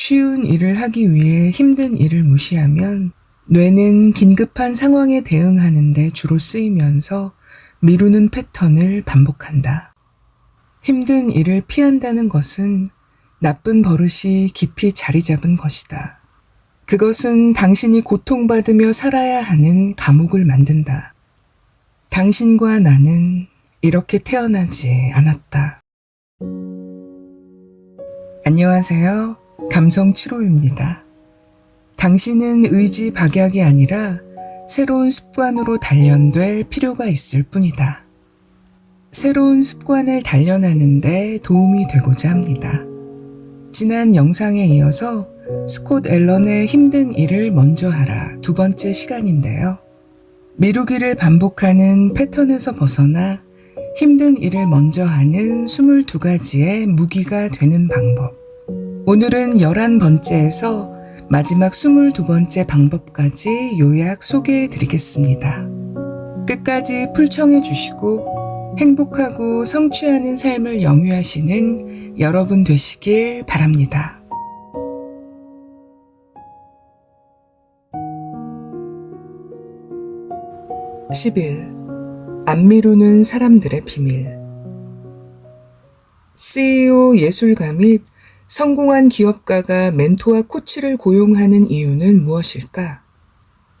쉬운 일을 하기 위해 힘든 일을 무시하면 뇌는 긴급한 상황에 대응하는 데 주로 쓰이면서 미루는 패턴을 반복한다. 힘든 일을 피한다는 것은 나쁜 버릇이 깊이 자리 잡은 것이다. 그것은 당신이 고통받으며 살아야 하는 감옥을 만든다. 당신과 나는 이렇게 태어나지 않았다. 안녕하세요. 감성 7호입니다. 당신은 의지 박약이 아니라 새로운 습관으로 단련될 필요가 있을 뿐이다. 새로운 습관을 단련하는 데 도움이 되고자 합니다. 지난 영상에 이어서 스콧 앨런의 힘든 일을 먼저 하라 두 번째 시간인데요. 미루기를 반복하는 패턴에서 벗어나 힘든 일을 먼저 하는 22가지의 무기가 되는 방법. 오늘은 11번째에서 마지막 22번째 방법까지 요약 소개해 드리겠습니다. 끝까지 풀청해 주시고 행복하고 성취하는 삶을 영위하시는 여러분 되시길 바랍니다. 10일 안 미루는 사람들의 비밀. CEO 예술가 및 성공한 기업가가 멘토와 코치를 고용하는 이유는 무엇일까?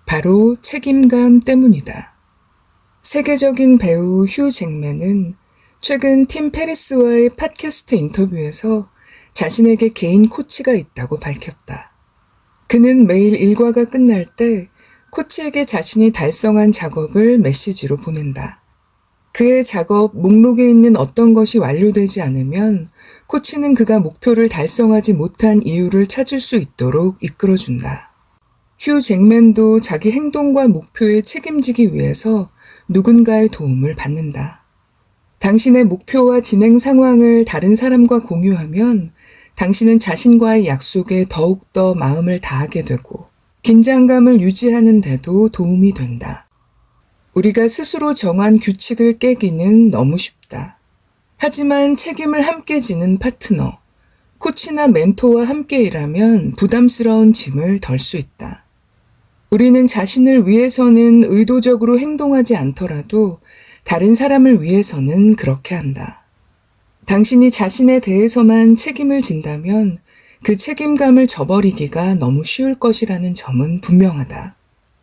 바로 책임감 때문이다. 세계적인 배우 휴 잭맨은 최근 팀 페리스와의 팟캐스트 인터뷰에서 자신에게 개인 코치가 있다고 밝혔다. 그는 매일 일과가 끝날 때 코치에게 자신이 달성한 작업을 메시지로 보낸다. 그의 작업 목록에 있는 어떤 것이 완료되지 않으면 코치는 그가 목표를 달성하지 못한 이유를 찾을 수 있도록 이끌어준다. 휴 잭맨도 자기 행동과 목표에 책임지기 위해서 누군가의 도움을 받는다. 당신의 목표와 진행 상황을 다른 사람과 공유하면 당신은 자신과의 약속에 더욱더 마음을 다하게 되고 긴장감을 유지하는 데도 도움이 된다. 우리가 스스로 정한 규칙을 깨기는 너무 쉽다. 하지만 책임을 함께 지는 파트너, 코치나 멘토와 함께 일하면 부담스러운 짐을 덜 수 있다. 우리는 자신을 위해서는 의도적으로 행동하지 않더라도 다른 사람을 위해서는 그렇게 한다. 당신이 자신에 대해서만 책임을 진다면 그 책임감을 저버리기가 너무 쉬울 것이라는 점은 분명하다.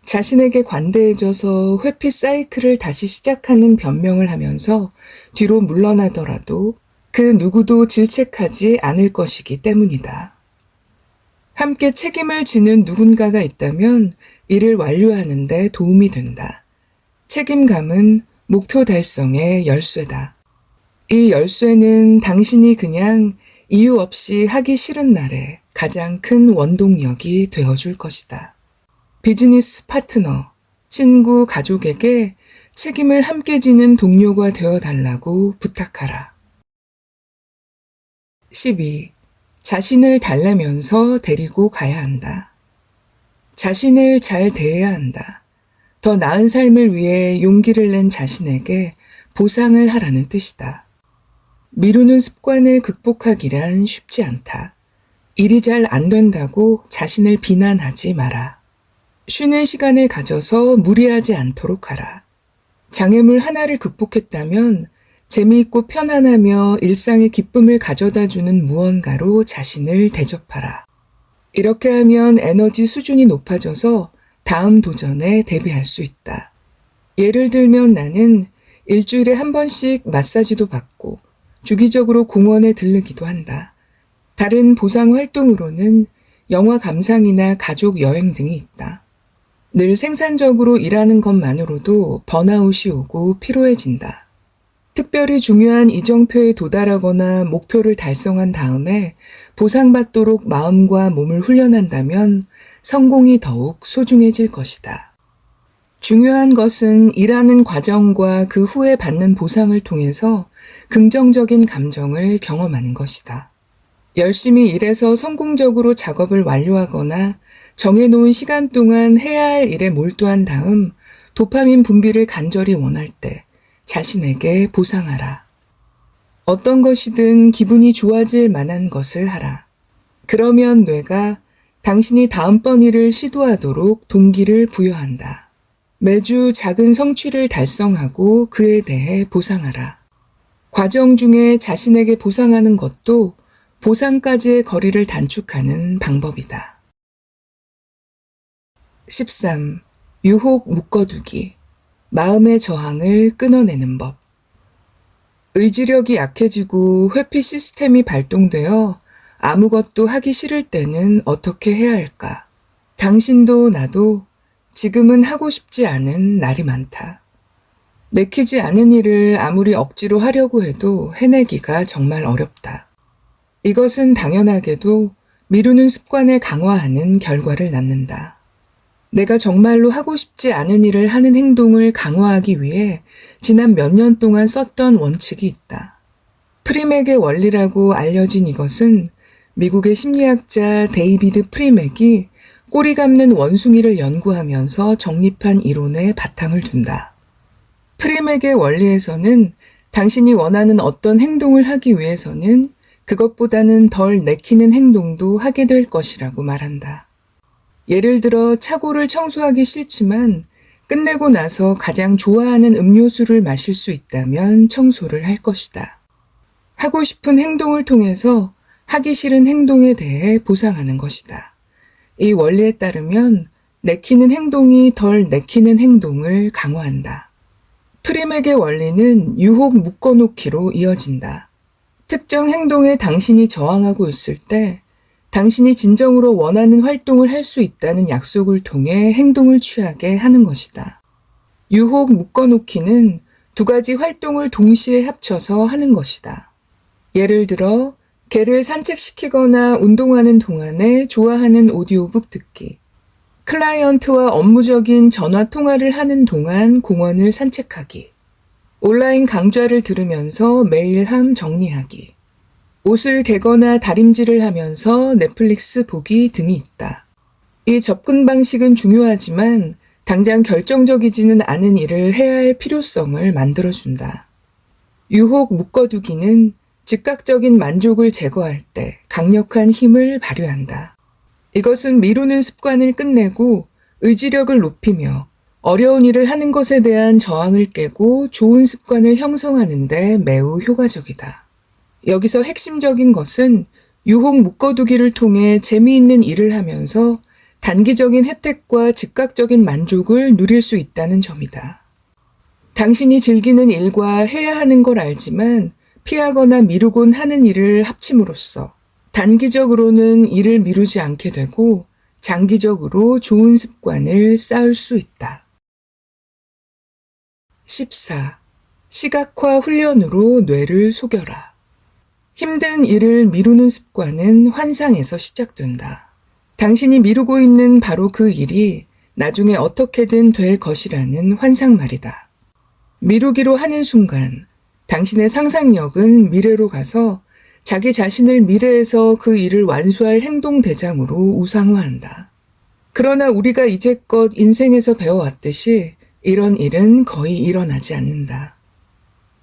자신에게 관대해져서 회피 사이클을 다시 시작하는 변명을 하면서 뒤로 물러나더라도 그 누구도 질책하지 않을 것이기 때문이다. 함께 책임을 지는 누군가가 있다면 일을 완료하는 데 도움이 된다. 책임감은 목표 달성의 열쇠다. 이 열쇠는 당신이 그냥 이유 없이 하기 싫은 날에 가장 큰 원동력이 되어줄 것이다. 비즈니스 파트너, 친구, 가족에게 책임을 함께 지는 동료가 되어달라고 부탁하라. 12. 자신을 달래면서 데리고 가야 한다. 자신을 잘 대해야 한다. 더 나은 삶을 위해 용기를 낸 자신에게 보상을 하라는 뜻이다. 미루는 습관을 극복하기란 쉽지 않다. 일이 잘 안 된다고 자신을 비난하지 마라. 쉬는 시간을 가져서 무리하지 않도록 하라. 장애물 하나를 극복했다면 재미있고 편안하며 일상의 기쁨을 가져다주는 무언가로 자신을 대접하라. 이렇게 하면 에너지 수준이 높아져서 다음 도전에 대비할 수 있다. 예를 들면 나는 일주일에 한 번씩 마사지도 받고 주기적으로 공원에 들르기도 한다. 다른 보상 활동으로는 영화 감상이나 가족 여행 등이 있다. 늘 생산적으로 일하는 것만으로도 번아웃이 오고 피로해진다. 특별히 중요한 이정표에 도달하거나 목표를 달성한 다음에 보상받도록 마음과 몸을 훈련한다면 성공이 더욱 소중해질 것이다. 중요한 것은 일하는 과정과 그 후에 받는 보상을 통해서 긍정적인 감정을 경험하는 것이다. 열심히 일해서 성공적으로 작업을 완료하거나 정해놓은 시간 동안 해야 할 일에 몰두한 다음 도파민 분비를 간절히 원할 때 자신에게 보상하라. 어떤 것이든 기분이 좋아질 만한 것을 하라. 그러면 뇌가 당신이 다음번 일을 시도하도록 동기를 부여한다. 매주 작은 성취를 달성하고 그에 대해 보상하라. 과정 중에 자신에게 보상하는 것도 보상까지의 거리를 단축하는 방법이다. 13. 유혹 묶어두기. 마음의 저항을 끊어내는 법. 의지력이 약해지고 회피 시스템이 발동되어 아무것도 하기 싫을 때는 어떻게 해야 할까? 당신도 나도 지금은 하고 싶지 않은 날이 많다. 내키지 않은 일을 아무리 억지로 하려고 해도 해내기가 정말 어렵다. 이것은 당연하게도 미루는 습관을 강화하는 결과를 낳는다. 내가 정말로 하고 싶지 않은 일을 하는 행동을 강화하기 위해 지난 몇 년 동안 썼던 원칙이 있다. 프리맥의 원리라고 알려진 이것은 미국의 심리학자 데이비드 프리맥이 꼬리 감는 원숭이를 연구하면서 정립한 이론에 바탕을 둔다. 프리맥의 원리에서는 당신이 원하는 어떤 행동을 하기 위해서는 그것보다는 덜 내키는 행동도 하게 될 것이라고 말한다. 예를 들어 차고를 청소하기 싫지만 끝내고 나서 가장 좋아하는 음료수를 마실 수 있다면 청소를 할 것이다. 하고 싶은 행동을 통해서 하기 싫은 행동에 대해 보상하는 것이다. 이 원리에 따르면 내키는 행동이 덜 내키는 행동을 강화한다. 프리맥의 원리는 유혹 묶어놓기로 이어진다. 특정 행동에 당신이 저항하고 있을 때 당신이 진정으로 원하는 활동을 할 수 있다는 약속을 통해 행동을 취하게 하는 것이다. 유혹 묶어놓기는 두 가지 활동을 동시에 합쳐서 하는 것이다. 예를 들어 개를 산책시키거나 운동하는 동안에 좋아하는 오디오북 듣기, 클라이언트와 업무적인 전화 통화를 하는 동안 공원을 산책하기, 온라인 강좌를 들으면서 메일함 정리하기, 옷을 개거나 다림질을 하면서 넷플릭스 보기 등이 있다. 이 접근 방식은 중요하지만 당장 결정적이지는 않은 일을 해야 할 필요성을 만들어준다. 유혹 묶어두기는 즉각적인 만족을 제거할 때 강력한 힘을 발휘한다. 이것은 미루는 습관을 끝내고 의지력을 높이며 어려운 일을 하는 것에 대한 저항을 깨고 좋은 습관을 형성하는 데 매우 효과적이다. 여기서 핵심적인 것은 유혹 묶어두기를 통해 재미있는 일을 하면서 단기적인 혜택과 즉각적인 만족을 누릴 수 있다는 점이다. 당신이 즐기는 일과 해야 하는 걸 알지만 피하거나 미루곤 하는 일을 합침으로써 단기적으로는 일을 미루지 않게 되고 장기적으로 좋은 습관을 쌓을 수 있다. 14. 시각화 훈련으로 뇌를 속여라. 힘든 일을 미루는 습관은 환상에서 시작된다. 당신이 미루고 있는 바로 그 일이 나중에 어떻게든 될 것이라는 환상말이다. 미루기로 하는 순간 당신의 상상력은 미래로 가서 자기 자신을 미래에서 그 일을 완수할 행동 대장으로 우상화한다. 그러나 우리가 이제껏 인생에서 배워왔듯이 이런 일은 거의 일어나지 않는다.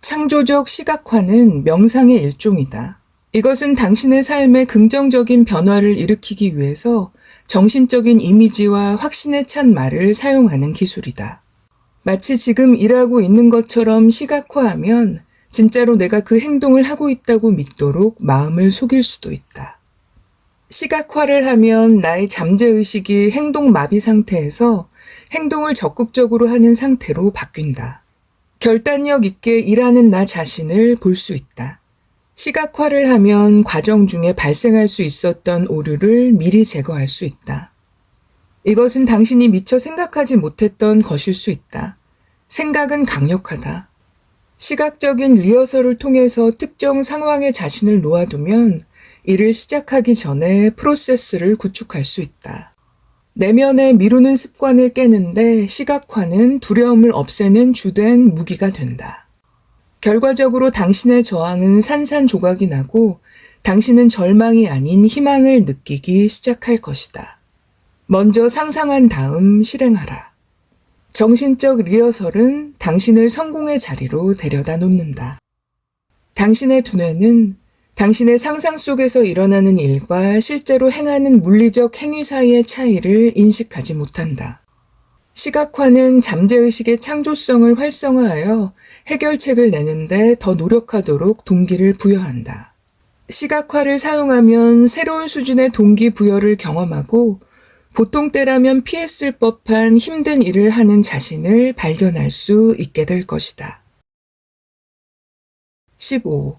창조적 시각화는 명상의 일종이다. 이것은 당신의 삶에 긍정적인 변화를 일으키기 위해서 정신적인 이미지와 확신에 찬 말을 사용하는 기술이다. 마치 지금 일하고 있는 것처럼 시각화하면 진짜로 내가 그 행동을 하고 있다고 믿도록 마음을 속일 수도 있다. 시각화를 하면 나의 잠재의식이 행동 마비 상태에서 행동을 적극적으로 하는 상태로 바뀐다. 결단력 있게 일하는 나 자신을 볼 수 있다. 시각화를 하면 과정 중에 발생할 수 있었던 오류를 미리 제거할 수 있다. 이것은 당신이 미처 생각하지 못했던 것일 수 있다. 생각은 강력하다. 시각적인 리허설을 통해서 특정 상황에 자신을 놓아두면 일을 시작하기 전에 프로세스를 구축할 수 있다. 내면의 미루는 습관을 깨는데 시각화는 두려움을 없애는 주된 무기가 된다. 결과적으로 당신의 저항은 산산조각이 나고 당신은 절망이 아닌 희망을 느끼기 시작할 것이다. 먼저 상상한 다음 실행하라. 정신적 리허설은 당신을 성공의 자리로 데려다 놓는다. 당신의 두뇌는 당신의 상상 속에서 일어나는 일과 실제로 행하는 물리적 행위 사이의 차이를 인식하지 못한다. 시각화는 잠재의식의 창조성을 활성화하여 해결책을 내는데 더 노력하도록 동기를 부여한다. 시각화를 사용하면 새로운 수준의 동기부여를 경험하고 보통 때라면 피했을 법한 힘든 일을 하는 자신을 발견할 수 있게 될 것이다. 15.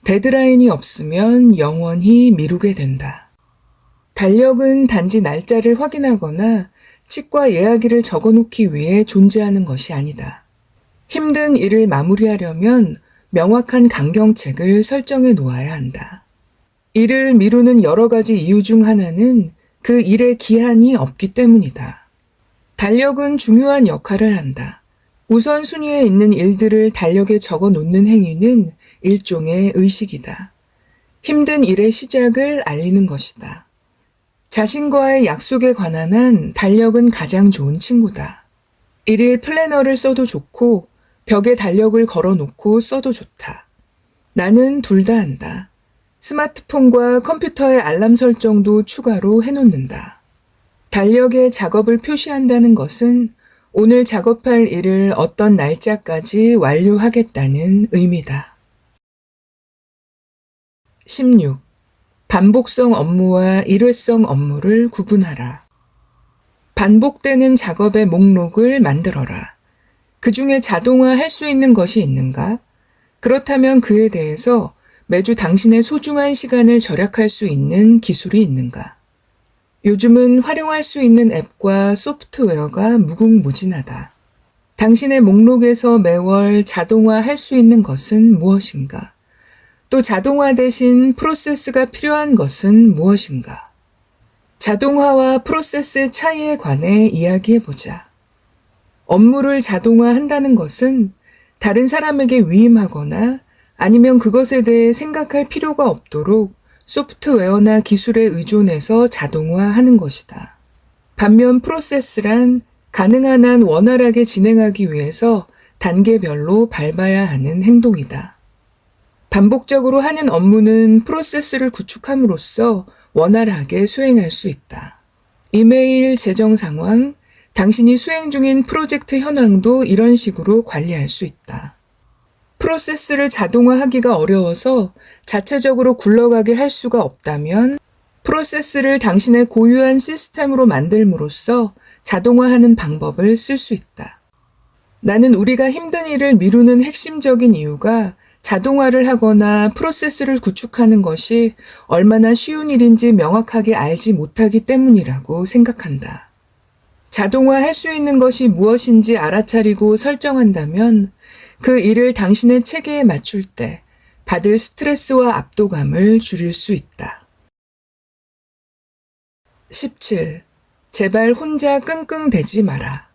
데드라인이 없으면 영원히 미루게 된다. 달력은 단지 날짜를 확인하거나 치과 예약일을 적어놓기 위해 존재하는 것이 아니다. 힘든 일을 마무리하려면 명확한 강경책을 설정해 놓아야 한다. 일을 미루는 여러 가지 이유 중 하나는 그 일의 기한이 없기 때문이다. 달력은 중요한 역할을 한다. 우선순위에 있는 일들을 달력에 적어 놓는 행위는 일종의 의식이다. 힘든 일의 시작을 알리는 것이다. 자신과의 약속에 관한 한 달력은 가장 좋은 친구다. 일일 플래너를 써도 좋고 벽에 달력을 걸어놓고 써도 좋다. 나는 둘 다 한다. 스마트폰과 컴퓨터의 알람 설정도 추가로 해놓는다. 달력에 작업을 표시한다는 것은 오늘 작업할 일을 어떤 날짜까지 완료하겠다는 의미다. 16. 반복성 업무와 일회성 업무를 구분하라. 반복되는 작업의 목록을 만들어라. 그 중에 자동화할 수 있는 것이 있는가? 그렇다면 그에 대해서 매주 당신의 소중한 시간을 절약할 수 있는 기술이 있는가? 요즘은 활용할 수 있는 앱과 소프트웨어가 무궁무진하다. 당신의 목록에서 매월 자동화할 수 있는 것은 무엇인가? 또 자동화 대신 프로세스가 필요한 것은 무엇인가? 자동화와 프로세스의 차이에 관해 이야기해보자. 업무를 자동화한다는 것은 다른 사람에게 위임하거나 아니면 그것에 대해 생각할 필요가 없도록 소프트웨어나 기술에 의존해서 자동화하는 것이다. 반면 프로세스란 가능한 한 원활하게 진행하기 위해서 단계별로 밟아야 하는 행동이다. 반복적으로 하는 업무는 프로세스를 구축함으로써 원활하게 수행할 수 있다. 이메일 재정 상황, 당신이 수행 중인 프로젝트 현황도 이런 식으로 관리할 수 있다. 프로세스를 자동화하기가 어려워서 자체적으로 굴러가게 할 수가 없다면 프로세스를 당신의 고유한 시스템으로 만들므로써 자동화하는 방법을 쓸 수 있다. 나는 우리가 힘든 일을 미루는 핵심적인 이유가 자동화를 하거나 프로세스를 구축하는 것이 얼마나 쉬운 일인지 명확하게 알지 못하기 때문이라고 생각한다. 자동화할 수 있는 것이 무엇인지 알아차리고 설정한다면 그 일을 당신의 체계에 맞출 때 받을 스트레스와 압도감을 줄일 수 있다. 17. 제발 혼자 끙끙대지 마라.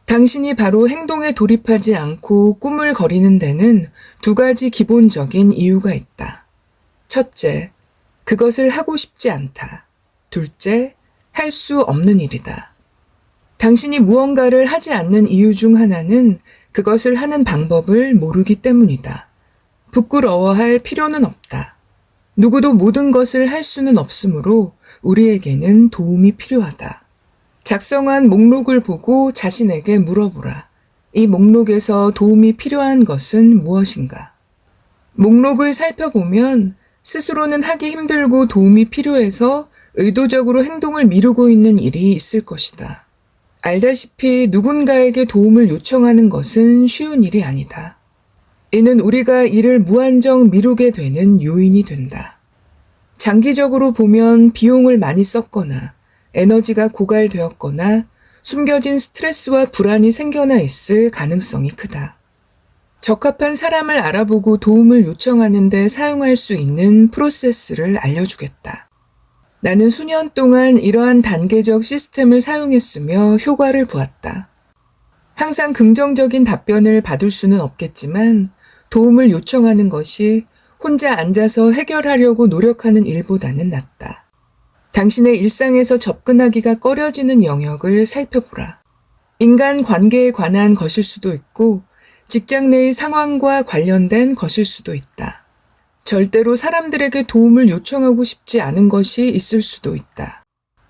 당신이 바로 행동에 돌입하지 않고 꾸물거리는 데는 두 가지 기본적인 이유가 있다. 첫째, 그것을 하고 싶지 않다. 둘째, 할 수 없는 일이다. 당신이 무언가를 하지 않는 이유 중 하나는 그것을 하는 방법을 모르기 때문이다. 부끄러워할 필요는 없다. 누구도 모든 것을 할 수는 없으므로 우리에게는 도움이 필요하다. 작성한 목록을 보고 자신에게 물어보라. 이 목록에서 도움이 필요한 것은 무엇인가? 목록을 살펴보면 스스로는 하기 힘들고 도움이 필요해서 의도적으로 행동을 미루고 있는 일이 있을 것이다. 알다시피 누군가에게 도움을 요청하는 것은 쉬운 일이 아니다. 이는 우리가 일을 무한정 미루게 되는 요인이 된다. 장기적으로 보면 비용을 많이 썼거나 에너지가 고갈되었거나 숨겨진 스트레스와 불안이 생겨나 있을 가능성이 크다. 적합한 사람을 알아보고 도움을 요청하는 데 사용할 수 있는 프로세스를 알려주겠다. 나는 수년 동안 이러한 단계적 시스템을 사용했으며 효과를 보았다. 항상 긍정적인 답변을 받을 수는 없겠지만 도움을 요청하는 것이 혼자 앉아서 해결하려고 노력하는 일보다는 낫다. 당신의 일상에서 접근하기가 꺼려지는 영역을 살펴보라. 인간 관계에 관한 것일 수도 있고 직장 내의 상황과 관련된 것일 수도 있다. 절대로 사람들에게 도움을 요청하고 싶지 않은 것이 있을 수도 있다.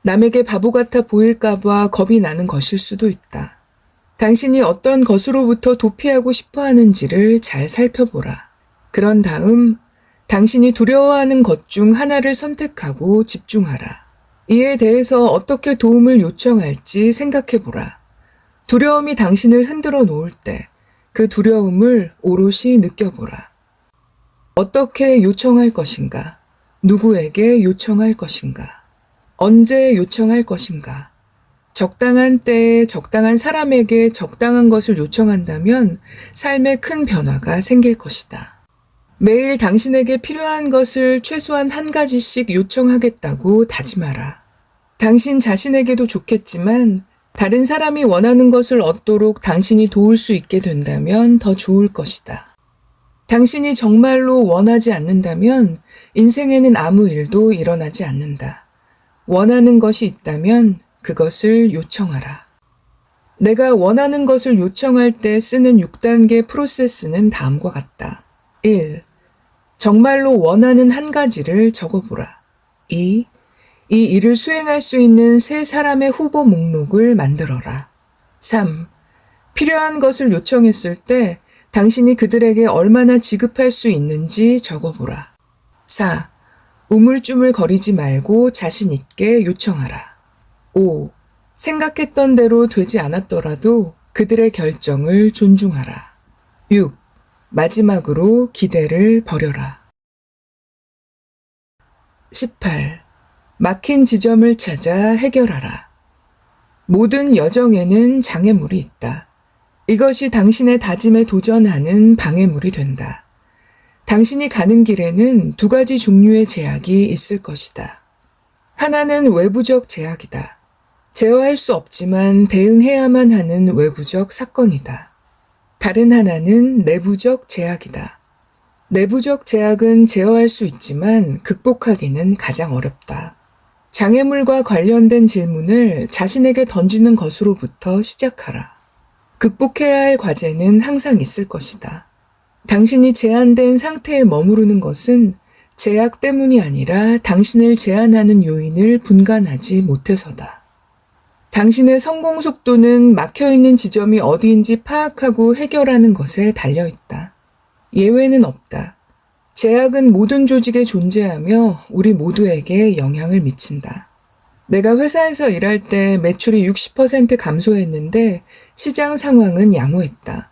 남에게 바보 같아 보일까봐 겁이 나는 것일 수도 있다. 당신이 어떤 것으로부터 도피하고 싶어 하는지를 잘 살펴보라. 그런 다음 당신이 두려워하는 것 중 하나를 선택하고 집중하라. 이에 대해서 어떻게 도움을 요청할지 생각해보라. 두려움이 당신을 흔들어 놓을 때 그 두려움을 오롯이 느껴보라. 어떻게 요청할 것인가? 누구에게 요청할 것인가? 언제 요청할 것인가? 적당한 때에 적당한 사람에게 적당한 것을 요청한다면 삶에 큰 변화가 생길 것이다. 매일 당신에게 필요한 것을 최소한 한 가지씩 요청하겠다고 다짐하라. 당신 자신에게도 좋겠지만 다른 사람이 원하는 것을 얻도록 당신이 도울 수 있게 된다면 더 좋을 것이다. 당신이 정말로 원하지 않는다면 인생에는 아무 일도 일어나지 않는다. 원하는 것이 있다면 그것을 요청하라. 내가 원하는 것을 요청할 때 쓰는 6단계 프로세스는 다음과 같다. 1. 정말로 원하는 한 가지를 적어보라. 2. 이 일을 수행할 수 있는 3사람의 후보 목록을 만들어라. 3. 필요한 것을 요청했을 때 당신이 그들에게 얼마나 지급할 수 있는지 적어보라. 4. 우물쭈물 거리지 말고 자신 있게 요청하라. 5. 생각했던 대로 되지 않았더라도 그들의 결정을 존중하라. 6. 마지막으로 기대를 버려라. 18. 막힌 지점을 찾아 해결하라. 모든 여정에는 장애물이 있다. 이것이 당신의 다짐에 도전하는 방해물이 된다. 당신이 가는 길에는 2가지 종류의 제약이 있을 것이다. 하나는 외부적 제약이다. 제어할 수 없지만 대응해야만 하는 외부적 사건이다. 다른 하나는 내부적 제약이다. 내부적 제약은 제어할 수 있지만 극복하기는 가장 어렵다. 장애물과 관련된 질문을 자신에게 던지는 것으로부터 시작하라. 극복해야 할 과제는 항상 있을 것이다. 당신이 제한된 상태에 머무르는 것은 제약 때문이 아니라 당신을 제한하는 요인을 분간하지 못해서다. 당신의 성공 속도는 막혀있는 지점이 어디인지 파악하고 해결하는 것에 달려있다. 예외는 없다. 제약은 모든 조직에 존재하며 우리 모두에게 영향을 미친다. 내가 회사에서 일할 때 매출이 60% 감소했는데 시장 상황은 양호했다.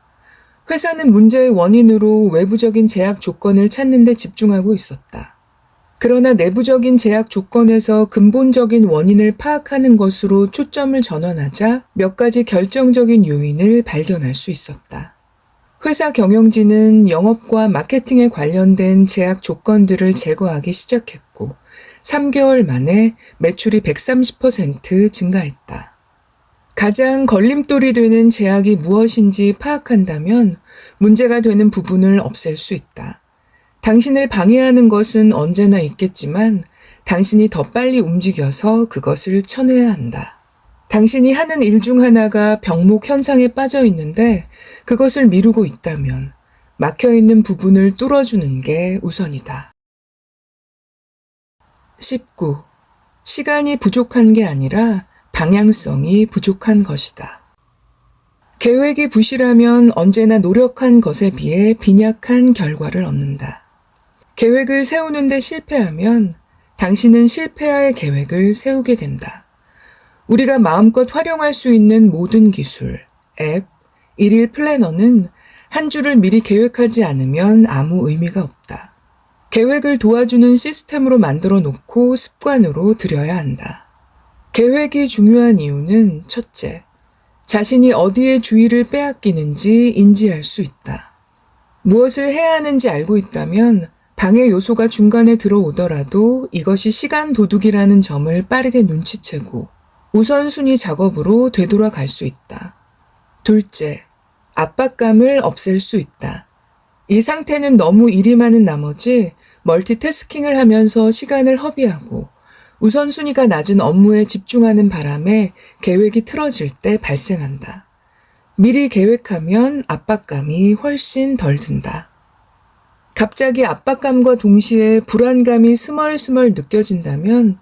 회사는 문제의 원인으로 외부적인 제약 조건을 찾는 데 집중하고 있었다. 그러나 내부적인 제약 조건에서 근본적인 원인을 파악하는 것으로 초점을 전환하자 몇 가지 결정적인 요인을 발견할 수 있었다. 회사 경영진은 영업과 마케팅에 관련된 제약 조건들을 제거하기 시작했고 3개월 만에 매출이 130% 증가했다. 가장 걸림돌이 되는 제약이 무엇인지 파악한다면 문제가 되는 부분을 없앨 수 있다. 당신을 방해하는 것은 언제나 있겠지만 당신이 더 빨리 움직여서 그것을 쳐내야 한다. 당신이 하는 일 중 하나가 병목 현상에 빠져 있는데 그것을 미루고 있다면 막혀있는 부분을 뚫어주는 게 우선이다. 19. 시간이 부족한 게 아니라 방향성이 부족한 것이다. 계획이 부실하면 언제나 노력한 것에 비해 빈약한 결과를 얻는다. 계획을 세우는데 실패하면 당신은 실패할 계획을 세우게 된다. 우리가 마음껏 활용할 수 있는 모든 기술, 앱, 일일 플래너는 한 주를 미리 계획하지 않으면 아무 의미가 없다. 계획을 도와주는 시스템으로 만들어 놓고 습관으로 들여야 한다. 계획이 중요한 이유는 첫째, 자신이 어디에 주의를 빼앗기는지 인지할 수 있다. 무엇을 해야 하는지 알고 있다면 방해 요소가 중간에 들어오더라도 이것이 시간 도둑이라는 점을 빠르게 눈치채고 우선순위 작업으로 되돌아갈 수 있다. 둘째, 압박감을 없앨 수 있다. 이 상태는 너무 일이 많은 나머지 멀티태스킹을 하면서 시간을 허비하고 우선순위가 낮은 업무에 집중하는 바람에 계획이 틀어질 때 발생한다. 미리 계획하면 압박감이 훨씬 덜 든다. 갑자기 압박감과 동시에 불안감이 스멀스멀 느껴진다면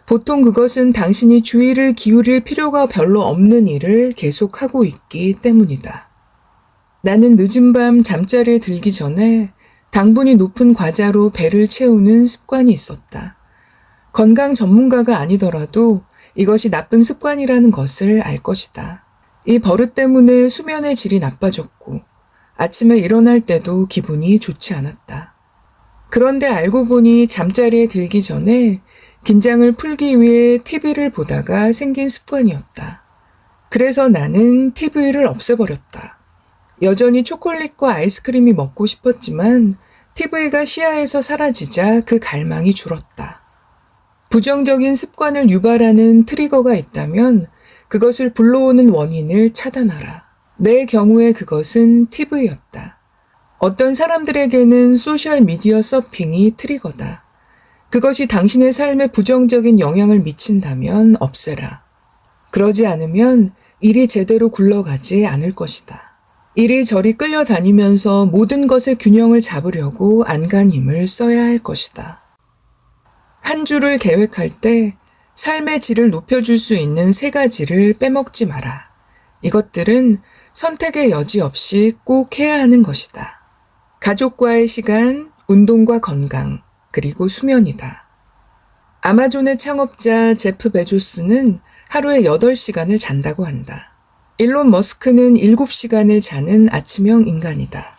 보통 그것은 당신이 주의를 기울일 필요가 별로 없는 일을 계속하고 있기 때문이다. 나는 늦은 밤 잠자리에 들기 전에 당분이 높은 과자로 배를 채우는 습관이 있었다. 건강 전문가가 아니더라도 이것이 나쁜 습관이라는 것을 알 것이다. 이 버릇 때문에 수면의 질이 나빠졌고 아침에 일어날 때도 기분이 좋지 않았다. 그런데 알고 보니 잠자리에 들기 전에 긴장을 풀기 위해 TV를 보다가 생긴 습관이었다. 그래서 나는 TV를 없애버렸다. 여전히 초콜릿과 아이스크림이 먹고 싶었지만 TV가 시야에서 사라지자 그 갈망이 줄었다. 부정적인 습관을 유발하는 트리거가 있다면 그것을 불러오는 원인을 차단하라. 내 경우에 그것은 TV였다. 어떤 사람들에게는 소셜미디어 서핑이 트리거다. 그것이 당신의 삶에 부정적인 영향을 미친다면 없애라. 그러지 않으면 일이 제대로 굴러가지 않을 것이다. 이리저리 끌려다니면서 모든 것의 균형을 잡으려고 안간힘을 써야 할 것이다. 한 주를 계획할 때 삶의 질을 높여줄 수 있는 3가지를 빼먹지 마라. 이것들은 선택의 여지 없이 꼭 해야 하는 것이다. 가족과의 시간, 운동과 건강, 그리고 수면이다. 아마존의 창업자 제프 베조스는 하루에 8시간을 잔다고 한다. 일론 머스크는 7시간을 자는 아침형 인간이다.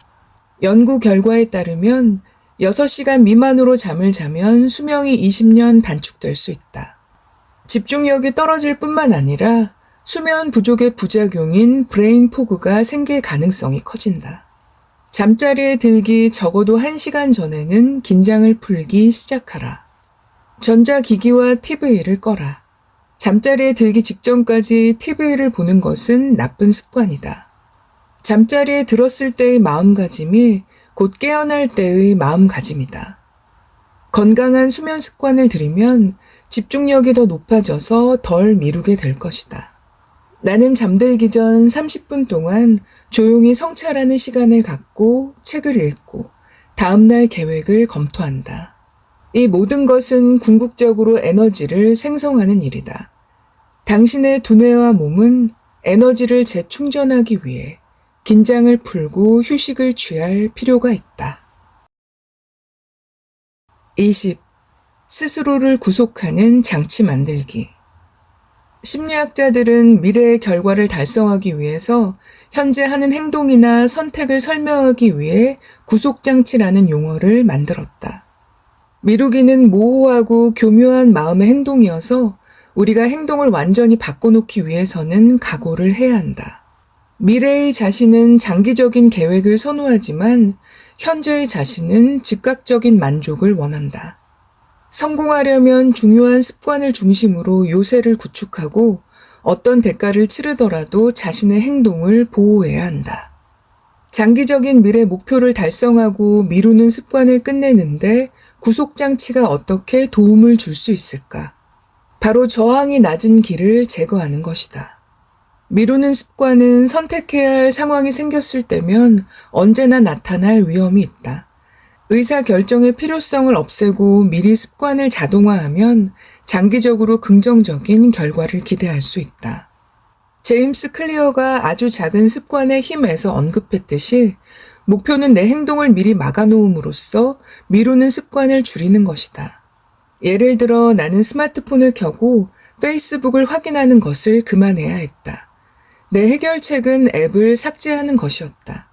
연구 결과에 따르면 6시간 미만으로 잠을 자면 수명이 20년 단축될 수 있다. 집중력이 떨어질 뿐만 아니라 수면 부족의 부작용인 브레인 포그가 생길 가능성이 커진다. 잠자리에 들기 적어도 1시간 전에는 긴장을 풀기 시작하라. 전자기기와 TV를 꺼라. 잠자리에 들기 직전까지 TV를 보는 것은 나쁜 습관이다. 잠자리에 들었을 때의 마음가짐이 곧 깨어날 때의 마음가짐이다. 건강한 수면 습관을 들이면 집중력이 더 높아져서 덜 미루게 될 것이다. 나는 잠들기 전 30분 동안 조용히 성찰하는 시간을 갖고 책을 읽고 다음날 계획을 검토한다. 이 모든 것은 궁극적으로 에너지를 생성하는 일이다. 당신의 두뇌와 몸은 에너지를 재충전하기 위해 긴장을 풀고 휴식을 취할 필요가 있다. 20. 스스로를 구속하는 장치 만들기. 심리학자들은 미래의 결과를 달성하기 위해서 현재 하는 행동이나 선택을 설명하기 위해 구속장치라는 용어를 만들었다. 미루기는 모호하고 교묘한 마음의 행동이어서 우리가 행동을 완전히 바꿔놓기 위해서는 각오를 해야 한다. 미래의 자신은 장기적인 계획을 선호하지만 현재의 자신은 즉각적인 만족을 원한다. 성공하려면 중요한 습관을 중심으로 요새를 구축하고 어떤 대가를 치르더라도 자신의 행동을 보호해야 한다. 장기적인 미래 목표를 달성하고 미루는 습관을 끝내는데 구속장치가 어떻게 도움을 줄 수 있을까? 바로 저항이 낮은 길을 제거하는 것이다. 미루는 습관은 선택해야 할 상황이 생겼을 때면 언제나 나타날 위험이 있다. 의사결정의 필요성을 없애고 미리 습관을 자동화하면 장기적으로 긍정적인 결과를 기대할 수 있다. 제임스 클리어가 아주 작은 습관의 힘에서 언급했듯이 목표는 내 행동을 미리 막아놓음으로써 미루는 습관을 줄이는 것이다. 예를 들어 나는 스마트폰을 켜고 페이스북을 확인하는 것을 그만해야 했다. 내 해결책은 앱을 삭제하는 것이었다.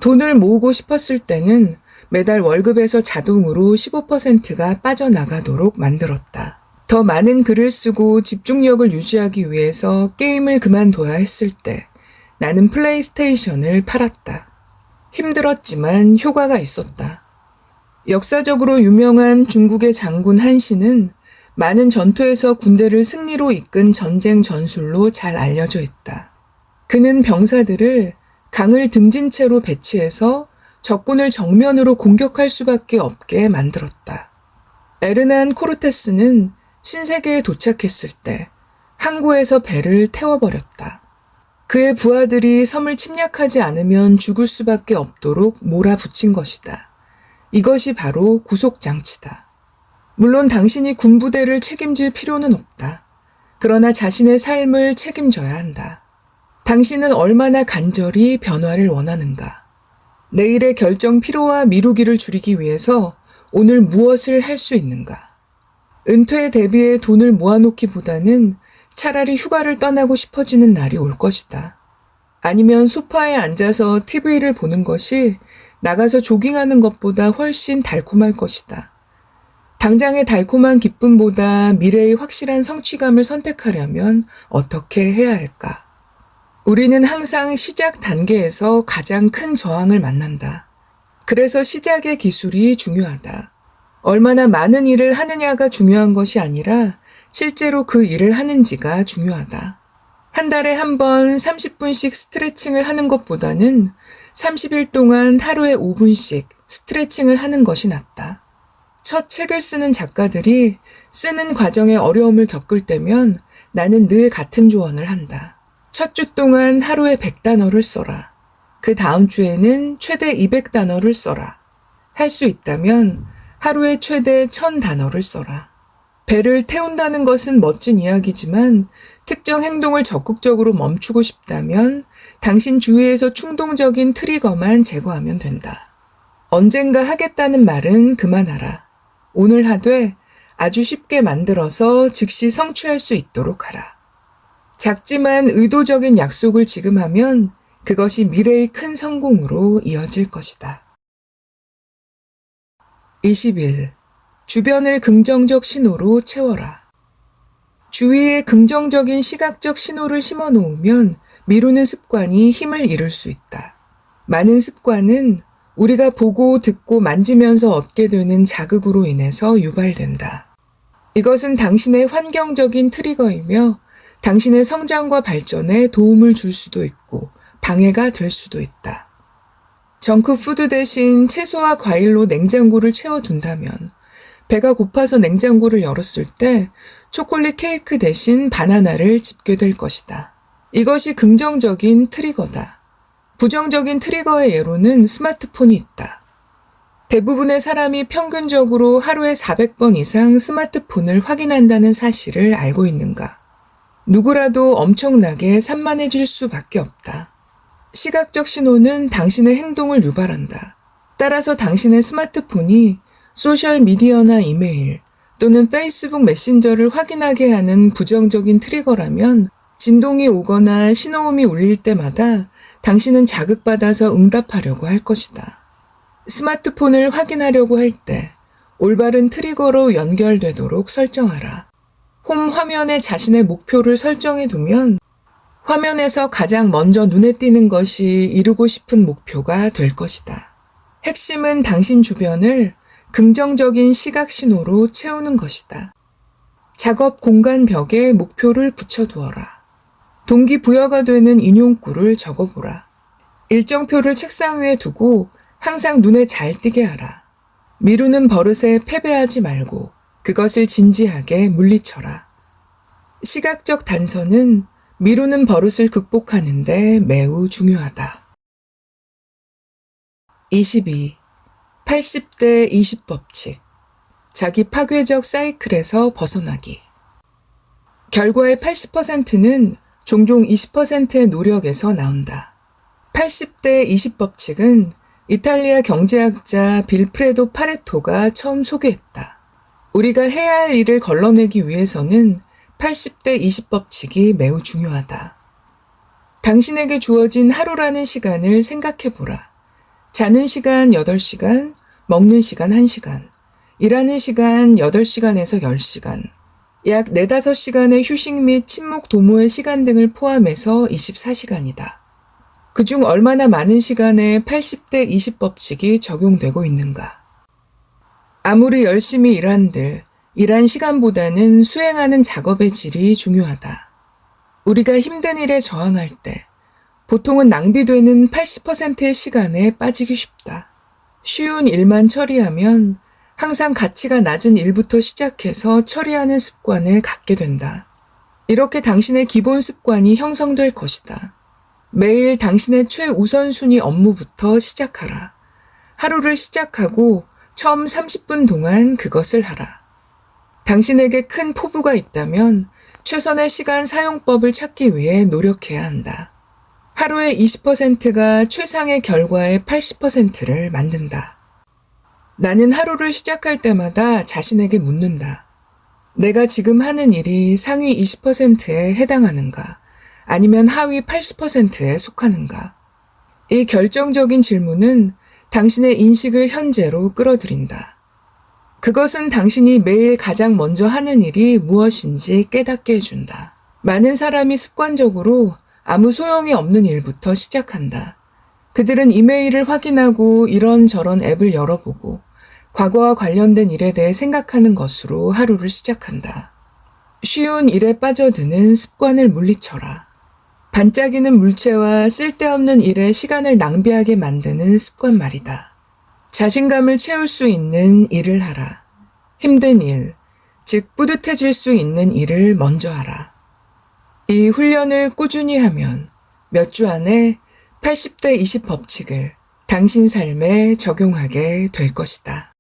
돈을 모으고 싶었을 때는 매달 월급에서 자동으로 15%가 빠져나가도록 만들었다. 더 많은 글을 쓰고 집중력을 유지하기 위해서 게임을 그만둬야 했을 때 나는 플레이스테이션을 팔았다. 힘들었지만 효과가 있었다. 역사적으로 유명한 중국의 장군 한신은 많은 전투에서 군대를 승리로 이끈 전쟁 전술로 잘 알려져 있다. 그는 병사들을 강을 등진 채로 배치해서 적군을 정면으로 공격할 수밖에 없게 만들었다. 에르난 코르테스는 신세계에 도착했을 때 항구에서 배를 태워버렸다. 그의 부하들이 섬을 침략하지 않으면 죽을 수밖에 없도록 몰아붙인 것이다. 이것이 바로 구속장치다. 물론 당신이 군부대를 책임질 필요는 없다. 그러나 자신의 삶을 책임져야 한다. 당신은 얼마나 간절히 변화를 원하는가? 내일의 결정 피로와 미루기를 줄이기 위해서 오늘 무엇을 할 수 있는가? 은퇴에 대비해 돈을 모아놓기보다는 차라리 휴가를 떠나고 싶어지는 날이 올 것이다. 아니면 소파에 앉아서 TV를 보는 것이 나가서 조깅하는 것보다 훨씬 달콤할 것이다. 당장의 달콤한 기쁨보다 미래의 확실한 성취감을 선택하려면 어떻게 해야 할까? 우리는 항상 시작 단계에서 가장 큰 저항을 만난다. 그래서 시작의 기술이 중요하다. 얼마나 많은 일을 하느냐가 중요한 것이 아니라 실제로 그 일을 하는지가 중요하다. 한 달에 한 번 30분씩 스트레칭을 하는 것보다는 30일 동안 하루에 5분씩 스트레칭을 하는 것이 낫다. 첫 책을 쓰는 작가들이 쓰는 과정에 어려움을 겪을 때면 나는 늘 같은 조언을 한다. 첫 주 동안 하루에 100단어를 써라. 그 다음 주에는 최대 200단어를 써라. 할 수 있다면 하루에 최대 1000단어를 써라. 배를 태운다는 것은 멋진 이야기지만 특정 행동을 적극적으로 멈추고 싶다면 당신 주위에서 충동적인 트리거만 제거하면 된다. 언젠가 하겠다는 말은 그만하라. 오늘 하되 아주 쉽게 만들어서 즉시 성취할 수 있도록 하라. 작지만 의도적인 약속을 지금 하면 그것이 미래의 큰 성공으로 이어질 것이다. 21. 주변을 긍정적 신호로 채워라. 주위에 긍정적인 시각적 신호를 심어 놓으면 미루는 습관이 힘을 잃을 수 있다. 많은 습관은 우리가 보고 듣고 만지면서 얻게 되는 자극으로 인해서 유발된다. 이것은 당신의 환경적인 트리거이며 당신의 성장과 발전에 도움을 줄 수도 있고 방해가 될 수도 있다. 정크푸드 대신 채소와 과일로 냉장고를 채워둔다면 배가 고파서 냉장고를 열었을 때 초콜릿 케이크 대신 바나나를 집게 될 것이다. 이것이 긍정적인 트리거다. 부정적인 트리거의 예로는 스마트폰이 있다. 대부분의 사람이 평균적으로 하루에 400번 이상 스마트폰을 확인한다는 사실을 알고 있는가? 누구라도 엄청나게 산만해질 수밖에 없다. 시각적 신호는 당신의 행동을 유발한다. 따라서 당신의 스마트폰이 소셜미디어나 이메일 또는 페이스북 메신저를 확인하게 하는 부정적인 트리거라면 진동이 오거나 신호음이 울릴 때마다 당신은 자극받아서 응답하려고 할 것이다. 스마트폰을 확인하려고 할 때 올바른 트리거로 연결되도록 설정하라. 홈 화면에 자신의 목표를 설정해 두면 화면에서 가장 먼저 눈에 띄는 것이 이루고 싶은 목표가 될 것이다. 핵심은 당신 주변을 긍정적인 시각 신호로 채우는 것이다. 작업 공간 벽에 목표를 붙여두어라. 동기부여가 되는 인용구를 적어보라. 일정표를 책상 위에 두고 항상 눈에 잘 띄게 하라. 미루는 버릇에 패배하지 말고 그것을 진지하게 물리쳐라. 시각적 단서는 미루는 버릇을 극복하는 데 매우 중요하다. 22. 80대 20법칙. 자기 파괴적 사이클에서 벗어나기. 결과의 80%는 종종 20%의 노력에서 나온다. 80대 20법칙은 이탈리아 경제학자 빌프레도 파레토가 처음 소개했다. 우리가 해야 할 일을 걸러내기 위해서는 80대 20법칙이 매우 중요하다. 당신에게 주어진 하루라는 시간을 생각해보라. 자는 시간 8시간, 먹는 시간 1시간, 일하는 시간 8시간에서 10시간, 약 4, 5시간의 휴식 및 침묵 도모의 시간 등을 포함해서 24시간이다. 그중 얼마나 많은 시간에 80대 20법칙이 적용되고 있는가? 아무리 열심히 일한들 일한 시간보다는 수행하는 작업의 질이 중요하다. 우리가 힘든 일에 저항할 때 보통은 낭비되는 80%의 시간에 빠지기 쉽다. 쉬운 일만 처리하면 항상 가치가 낮은 일부터 시작해서 처리하는 습관을 갖게 된다. 이렇게 당신의 기본 습관이 형성될 것이다. 매일 당신의 최우선순위 업무부터 시작하라. 하루를 시작하고 처음 30분 동안 그것을 하라. 당신에게 큰 포부가 있다면 최선의 시간 사용법을 찾기 위해 노력해야 한다. 하루의 20%가 최상의 결과의 80%를 만든다. 나는 하루를 시작할 때마다 자신에게 묻는다. 내가 지금 하는 일이 상위 20%에 해당하는가? 아니면 하위 80%에 속하는가? 이 결정적인 질문은 당신의 인식을 현재로 끌어들인다. 그것은 당신이 매일 가장 먼저 하는 일이 무엇인지 깨닫게 해준다. 많은 사람이 습관적으로 아무 소용이 없는 일부터 시작한다. 그들은 이메일을 확인하고 이런저런 앱을 열어보고 과거와 관련된 일에 대해 생각하는 것으로 하루를 시작한다. 쉬운 일에 빠져드는 습관을 물리쳐라. 반짝이는 물체와 쓸데없는 일에 시간을 낭비하게 만드는 습관 말이다. 자신감을 채울 수 있는 일을 하라. 힘든 일, 즉 뿌듯해질 수 있는 일을 먼저 하라. 이 훈련을 꾸준히 하면 몇 주 안에 80대 20 법칙을 당신 삶에 적용하게 될 것이다.